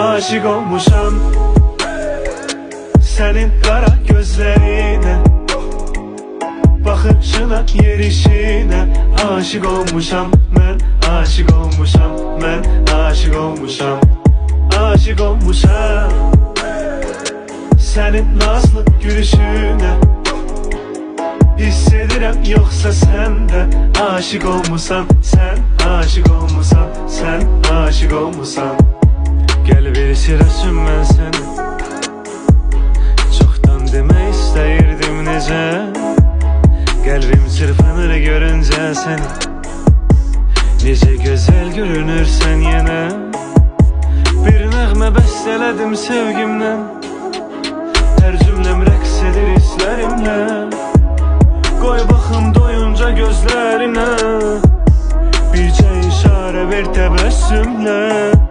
aşık olmuşam senin kara gözlerine, bakışına, yerişine. Aşık olmuşam ben, aşık olmuşam ben, aşık olmuşam, aşık olmuşam senin nazlı gülüşüne. Hissedirəm yoksa sen de aşık olmusan, sen aşık olmusan, sen aşık olmusan. Gel bir sirəsün mən səni, çoxdan demək istəyirdim necə. Qəlbim çırpınır görüncə səni, necə gözəl görünürsən yenə. Bir nəğmə bəstələdim sevgimdən, hər cümləm rəqs edir hislərimlə. Qoy baxım doyunca gözlərinə, bircə işarə ver təbəssümlə.